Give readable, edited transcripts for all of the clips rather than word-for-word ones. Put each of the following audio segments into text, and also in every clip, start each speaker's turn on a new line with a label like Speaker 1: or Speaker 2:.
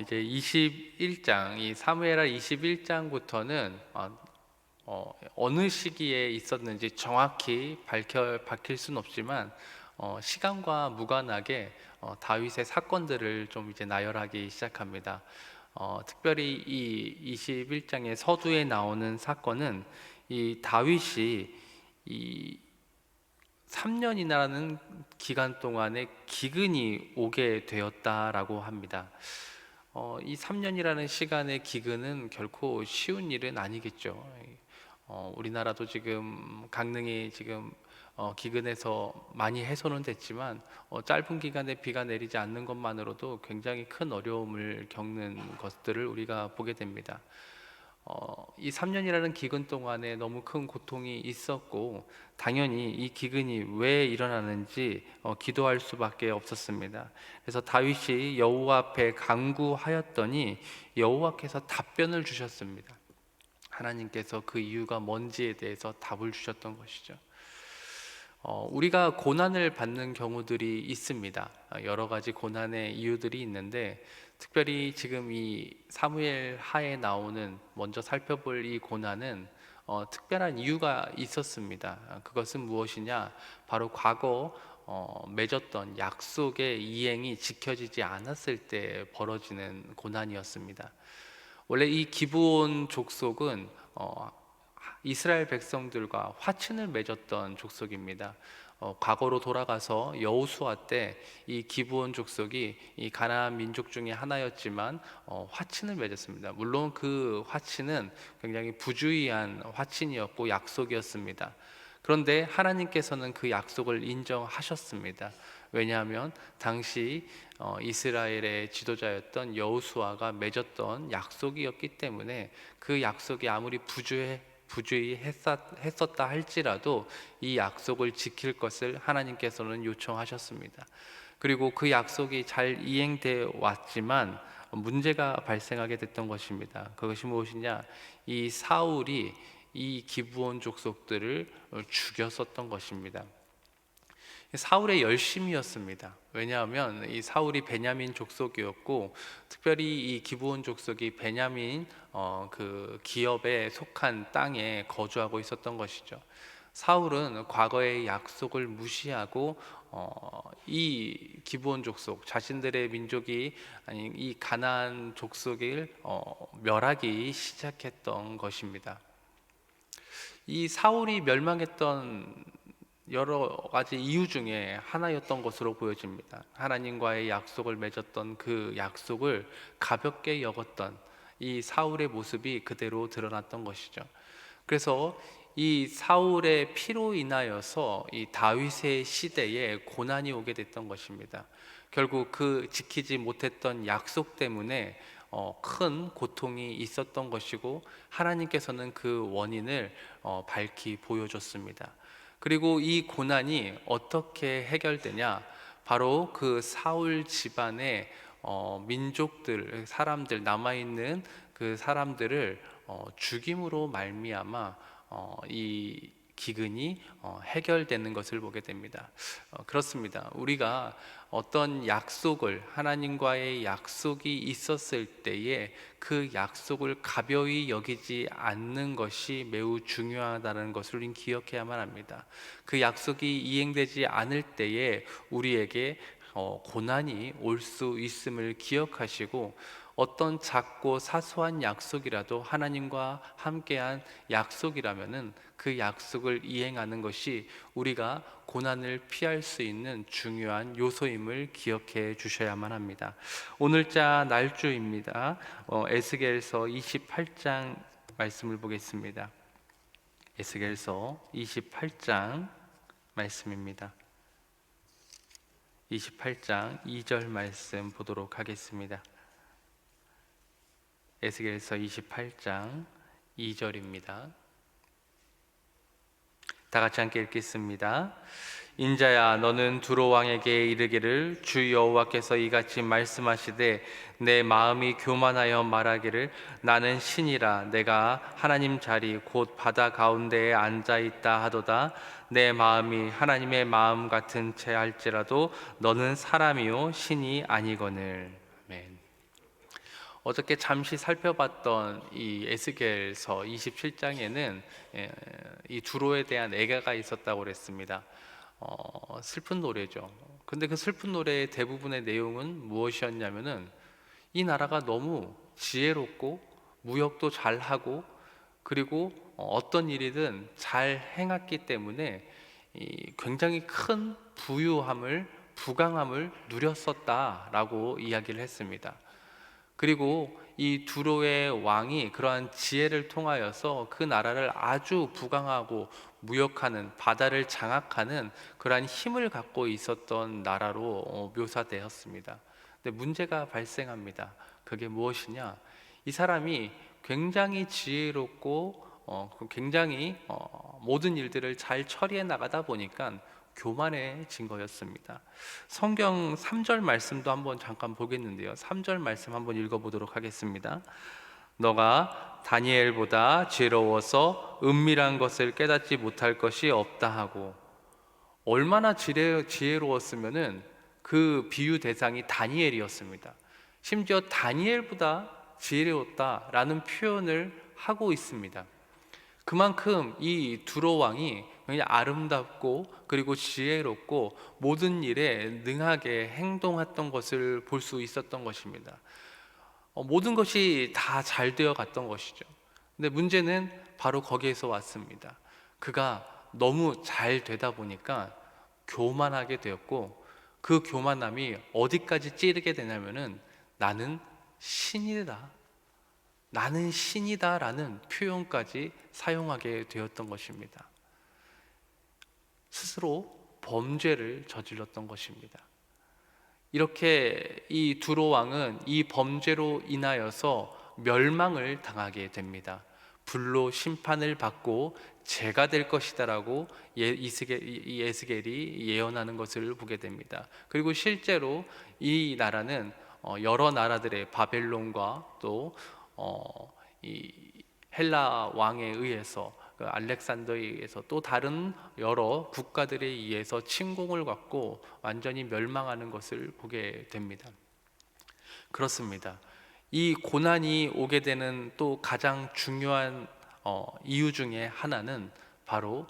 Speaker 1: 이제 21장, 이 사무엘하 21장부터는 어느 시기에 있었는지 정확히 밝힐 수는 없지만 시간과 무관하게 다윗의 사건들을 좀 이제 나열하기 시작합니다. 특별히 이 21장의 서두에 나오는 사건은 이 다윗이 이 3년이라는 기간 동안에 기근이 오게 되었다라고 합니다. 이 3년이라는 시간의 기근은 결코 쉬운 일은 아니겠죠. 우리나라도 지금 강릉이 지금 기근에서 많이 해소는 됐지만 짧은 기간에 비가 내리지 않는 것만으로도 굉장히 큰 어려움을 겪는 것들을 우리가 보게 됩니다. 이 3년이라는 기근 동안에 너무 큰 고통이 있었고 당연히 이 기근이 왜 일어나는지 기도할 수밖에 없었습니다. 그래서 다윗이 여호와 앞에 간구하였더니 여호와께서 답변을 주셨습니다. 하나님께서 그 이유가 뭔지에 대해서 답을 주셨던 것이죠. 우리가 고난을 받는 경우들이 있습니다. 여러 가지 고난의 이유들이 있는데 특별히 지금 이 사무엘 하에 나오는 먼저 살펴볼 이 고난은 특별한 이유가 있었습니다. 그것은 무엇이냐? 바로 과거 맺었던 약속의 이행이 지켜지지 않았을 때 벌어지는 고난이었습니다. 원래 이 기브온 족속은 이스라엘 백성들과 화친을 맺었던 족속입니다. 과거로 돌아가서 여호수아 때 이 기브온 족속이 이 가나안 민족 중에 하나였지만 화친을 맺었습니다. 물론 그 화친은 굉장히 부주의한 화친이었고 약속이었습니다. 그런데 하나님께서는 그 약속을 인정하셨습니다. 왜냐하면 당시 이스라엘의 지도자였던 여호수아가 맺었던 약속이었기 때문에 그 약속이 아무리 부주의했었다 할지라도 이 약속을 지킬 것을 하나님께서는 요청하셨습니다. 그리고 그 약속이 잘 이행되어 왔지만 문제가 발생하게 됐던 것입니다. 그것이 무엇이냐? 이 사울이 이 기브온 족속들을 죽였었던 것입니다. 사울의 열심이었습니다. 왜냐하면 이 사울이 베냐민 족속이었고 특별히 이 기브온 족속이 베냐민 그 기업에 속한 땅에 거주하고 있었던 것이죠. 사울은 과거의 약속을 무시하고 이 기브온 족속 자신들의 민족이 아니 이 가나안 족속을 멸하기 시작했던 것입니다. 이 사울이 멸망했던 여러 가지 이유 중에 하나였던 것으로 보여집니다. 하나님과의 약속을 맺었던 그 약속을 가볍게 여겼던 이 사울의 모습이 그대로 드러났던 것이죠. 그래서 이 사울의 피로 인하여서 이 다윗의 시대에 고난이 오게 됐던 것입니다. 결국 그 지키지 못했던 약속 때문에 큰 고통이 있었던 것이고 하나님께서는 그 원인을 밝히 보여줬습니다. 그리고 이 고난이 어떻게 해결되냐? 바로 그 사울 집안의 민족들, 사람들 남아있는 그 사람들을 죽임으로 말미암아 이 기근이 해결되는 것을 보게 됩니다. 그렇습니다. 우리가 어떤 약속을 하나님과의 약속이 있었을 때에 그 약속을 가벼이 여기지 않는 것이 매우 중요하다는 것을 우리는 기억해야만 합니다. 그 약속이 이행되지 않을 때에 우리에게 고난이 올 수 있음을 기억하시고 어떤 작고 사소한 약속이라도 하나님과 함께한 약속이라면은 그 약속을 이행하는 것이 우리가 고난을 피할 수 있는 중요한 요소임을 기억해 주셔야만 합니다. 오늘자 날주입니다. 에스겔서 28장 말씀을 보겠습니다. 에스겔서 28장 말씀입니다. 28장 2절 말씀 보도록 하겠습니다. 에스겔서 28장 2절입니다. 다 같이 함께 읽겠습니다. 인자야 너는 두로 왕에게 이르기를 주 여호와께서 이같이 말씀하시되 내 마음이 교만하여 말하기를 나는 신이라 내가 하나님 자리 곧 바다 가운데에 앉아 있다 하도다. 내 마음이 하나님의 마음 같은 채 할지라도 너는 사람이요 신이 아니거늘. 아멘. 어저께 잠시 살펴봤던 이 에스겔서 27장에는 이 두로에 대한 애가가 있었다고 그랬습니다. 슬픈 노래죠. 근데 그 슬픈 노래의 대부분의 내용은 무엇이었냐면은 이 나라가 너무 지혜롭고 무역도 잘하고 그리고 어떤 일이든 잘 행했기 때문에 굉장히 큰 부강함을 누렸었다라고 이야기를 했습니다. 그리고 이 두로의 왕이 그러한 지혜를 통하여서 그 나라를 아주 부강하고 무역하는, 바다를 장악하는 그러한 힘을 갖고 있었던 나라로 묘사되었습니다. 근데 문제가 발생합니다. 그게 무엇이냐? 이 사람이 굉장히 지혜롭고 굉장히 모든 일들을 잘 처리해 나가다 보니까 교만해진 거였습니다. 성경 3절 말씀도 한번 잠깐 보겠는데요. 3절 말씀 한번 읽어보도록 하겠습니다. 너가 다니엘보다 지혜로워서 은밀한 것을 깨닫지 못할 것이 없다 하고, 얼마나 지혜로웠으면은 그 비유 대상이 다니엘이었습니다. 심지어 다니엘보다 지혜로웠다라는 표현을 하고 있습니다. 그만큼 이 두로 왕이 굉장히 아름답고 그리고 지혜롭고 모든 일에 능하게 행동했던 것을 볼 수 있었던 것입니다. 모든 것이 다 잘 되어 갔던 것이죠. 근데 문제는 바로 거기에서 왔습니다. 그가 너무 잘 되다 보니까 교만하게 되었고, 그 교만함이 어디까지 찌르게 되냐면은 나는 신이다, 나는 신이다라는 표현까지 사용하게 되었던 것입니다. 스스로 범죄를 저질렀던 것입니다. 이렇게 이 두로 왕은 이 범죄로 인하여서 멸망을 당하게 됩니다. 불로 심판을 받고 죄가 될 것이다라고 에스겔이 예언하는 것을 보게 됩니다. 그리고 실제로 이 나라는 여러 나라들의 바벨론과 또 이 헬라 왕에 의해서, 그 알렉산더에 의해서, 또 다른 여러 국가들에 의해서 침공을 받고 완전히 멸망하는 것을 보게 됩니다. 그렇습니다. 이 고난이 오게 되는 또 가장 중요한 이유 중에 하나는 바로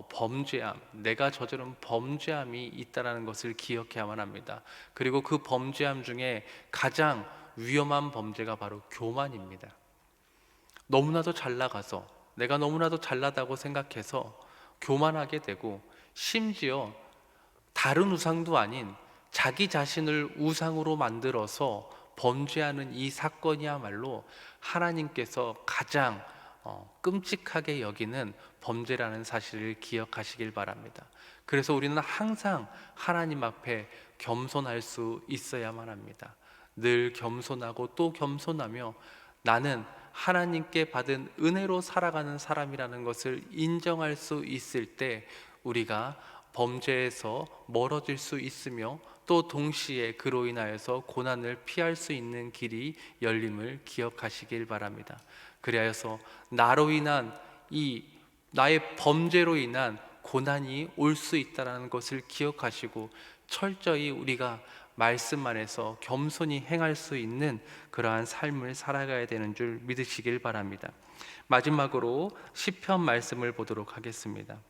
Speaker 1: 범죄함, 내가 저지른 범죄함이 있다는 것을 기억해야만 합니다. 그리고 그 범죄함 중에 가장 위험한 범죄가 바로 교만입니다. 너무나도 잘 나가서, 내가 너무나도 잘나다고 생각해서 교만하게 되고, 심지어 다른 우상도 아닌 자기 자신을 우상으로 만들어서 범죄하는 이 사건이야말로 하나님께서 가장 끔찍하게 여기는 범죄라는 사실을 기억하시길 바랍니다. 그래서 우리는 항상 하나님 앞에 겸손할 수 있어야만 합니다. 늘 겸손하고 또 겸손하며 나는 하나님께 받은 은혜로 살아가는 사람이라는 것을 인정할 수 있을 때 우리가 범죄에서 멀어질 수 있으며, 또 동시에 그로 인하여서 고난을 피할 수 있는 길이 열림을 기억하시길 바랍니다. 그리하여서 나로 인한 나의 범죄로 인한 고난이 올 수 있다는 것을 기억하시고 철저히 우리가 말씀 안에서 겸손히 행할 수 있는 그러한 삶을 살아가야 되는 줄 믿으시길 바랍니다. 마지막으로 시편 말씀을 보도록 하겠습니다.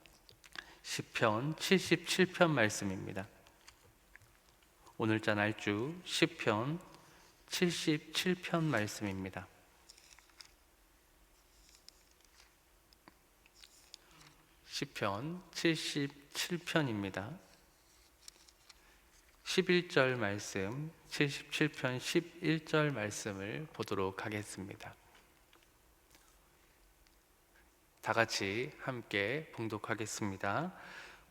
Speaker 1: 시편 77편 말씀입니다. 오늘자 날주 시편 77편 말씀입니다. 시편 77편입니다. 11절 말씀, 77편 11절 말씀을 보도록 하겠습니다. 다 같이 함께 봉독하겠습니다.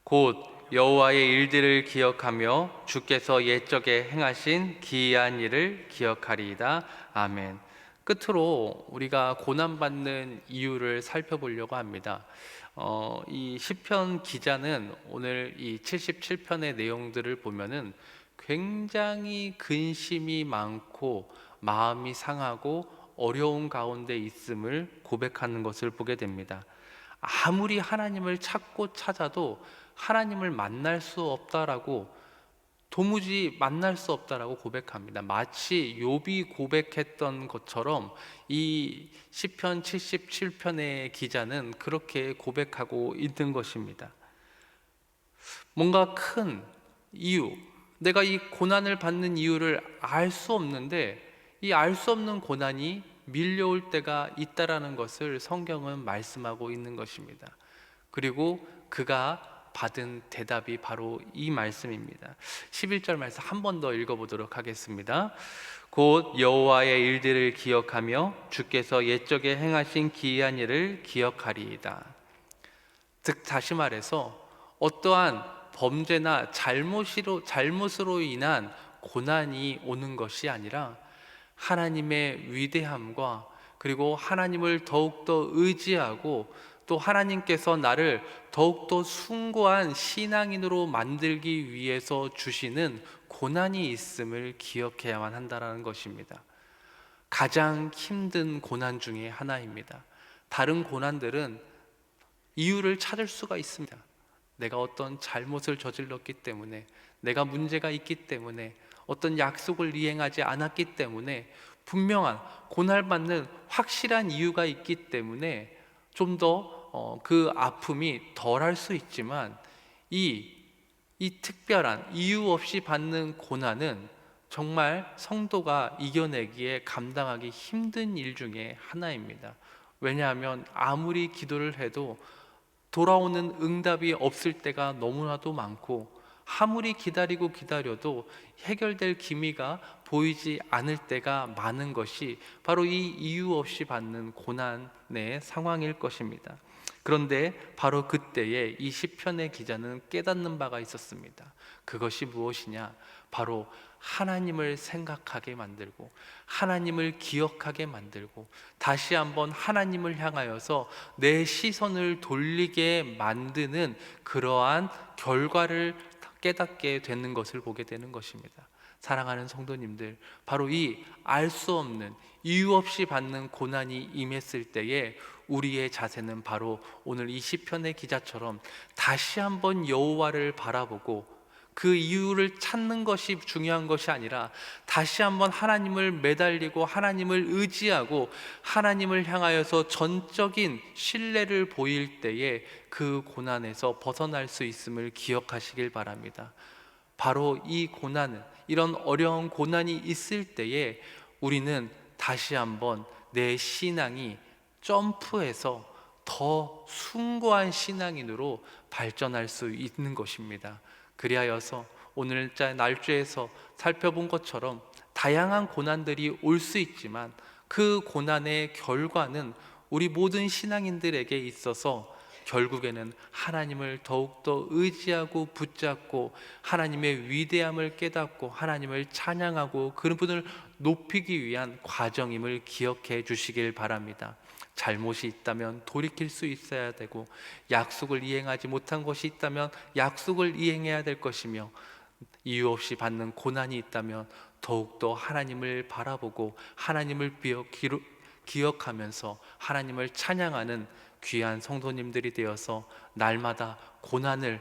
Speaker 1: 곧 여호와의 일들을 기억하며 주께서 옛적에 행하신 기이한 일을 기억하리이다. 아멘. 끝으로 우리가 고난받는 이유를 살펴보려고 합니다. 이 시편 기자는 오늘 이 77편의 내용들을 보면은 굉장히 근심이 많고 마음이 상하고 어려운 가운데 있음을 고백하는 것을 보게 됩니다. 아무리 하나님을 찾고 찾아도 하나님을 만날 수 없다라고 도무지 만날 수 없다라고 고백합니다. 마치 욥이 고백했던 것처럼 이 시편 77편의 기자는 그렇게 고백하고 있는 것입니다. 뭔가 큰 이유, 내가 이 고난을 받는 이유를 알 수 없는데 이 알 수 없는 고난이 밀려올 때가 있다라는 것을 성경은 말씀하고 있는 것입니다. 그리고 그가 받은 대답이 바로 이 말씀입니다. 11절 말씀 한 번 더 읽어보도록 하겠습니다. 곧 여호와의 일들을 기억하며 주께서 옛적에 행하신 기이한 일을 기억하리이다. 즉 다시 말해서 어떠한 범죄나 잘못으로 인한 고난이 오는 것이 아니라 하나님의 위대함과 그리고 하나님을 더욱더 의지하고 또 하나님께서 나를 더욱더 숭고한 신앙인으로 만들기 위해서 주시는 고난이 있음을 기억해야만 한다는 것입니다. 가장 힘든 고난 중에 하나입니다. 다른 고난들은 이유를 찾을 수가 있습니다. 내가 어떤 잘못을 저질렀기 때문에, 내가 문제가 있기 때문에, 어떤 약속을 이행하지 않았기 때문에, 분명한 고난받는 확실한 이유가 있기 때문에 좀 더 그 아픔이 덜할 수 있지만 이 특별한 이유 없이 받는 고난은 정말 성도가 이겨내기에 감당하기 힘든 일 중에 하나입니다. 왜냐하면 아무리 기도를 해도 돌아오는 응답이 없을 때가 너무나도 많고 아무리 기다려도 해결될 기미가 보이지 않을 때가 많은 것이 바로 이 이유 없이 받는 고난의 상황일 것입니다. 그런데 바로 그때에 이 시편의 기자는 깨닫는 바가 있었습니다. 그것이 무엇이냐? 바로 하나님을 생각하게 만들고 하나님을 기억하게 만들고 다시 한번 하나님을 향하여서 내 시선을 돌리게 만드는 그러한 결과를 깨닫게 되는 것을 보게 되는 것입니다. 사랑하는 성도님들, 바로 이 알 수 없는 이유 없이 받는 고난이 임했을 때에 우리의 자세는 바로 오늘 이 시편의 기자처럼 다시 한번 여호와를 바라보고 그 이유를 찾는 것이 중요한 것이 아니라 다시 한번 하나님을 매달리고 하나님을 의지하고 하나님을 향하여서 전적인 신뢰를 보일 때에 그 고난에서 벗어날 수 있음을 기억하시길 바랍니다. 바로 이 고난은, 이런 어려운 고난이 있을 때에 우리는 다시 한번 내 신앙이 점프해서 더 숭고한 신앙인으로 발전할 수 있는 것입니다. 그리하여서 오늘 날짜에서 살펴본 것처럼 다양한 고난들이 올 수 있지만 그 고난의 결과는 우리 모든 신앙인들에게 있어서 결국에는 하나님을 더욱더 의지하고 붙잡고 하나님의 위대함을 깨닫고 하나님을 찬양하고 그분을 높이기 위한 과정임을 기억해 주시길 바랍니다. 잘못이 있다면 돌이킬 수 있어야 되고 약속을 이행하지 못한 것이 있다면 약속을 이행해야 될 것이며 이유 없이 받는 고난이 있다면 더욱더 하나님을 바라보고 하나님을 기억하면서 하나님을 찬양하는 귀한 성도님들이 되어서 날마다 고난을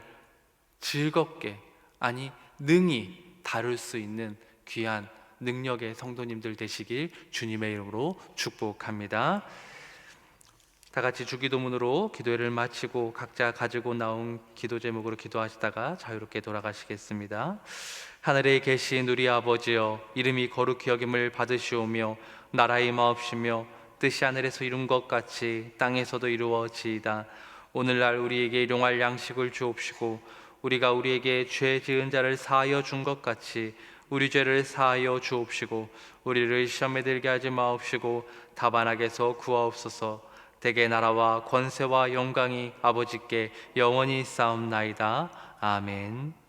Speaker 1: 즐겁게, 아니 능히 다룰 수 있는 귀한 능력의 성도님들 되시길 주님의 이름으로 축복합니다. 다 같이 주기도문으로 기도회를 마치고 각자 가지고 나온 기도 제목으로 기도하시다가 자유롭게 돌아가시겠습니다. 하늘에 계신 우리 아버지여, 이름이 거룩히 여김을 받으시오며 나라의 마옵시며 뜻이 하늘에서 이룬 것 같이 땅에서도 이루어지이다. 오늘날 우리에게 일용할 양식을 주옵시고 우리가 우리에게 죄 지은 자를 사하여 준 것 같이 우리 죄를 사하여 주옵시고 우리를 시험에 들게 하지 마옵시고 다만 악에서 구하옵소서. 대개 나라와 권세와 영광이 아버지께 영원히 쌓옵나이다. 아멘.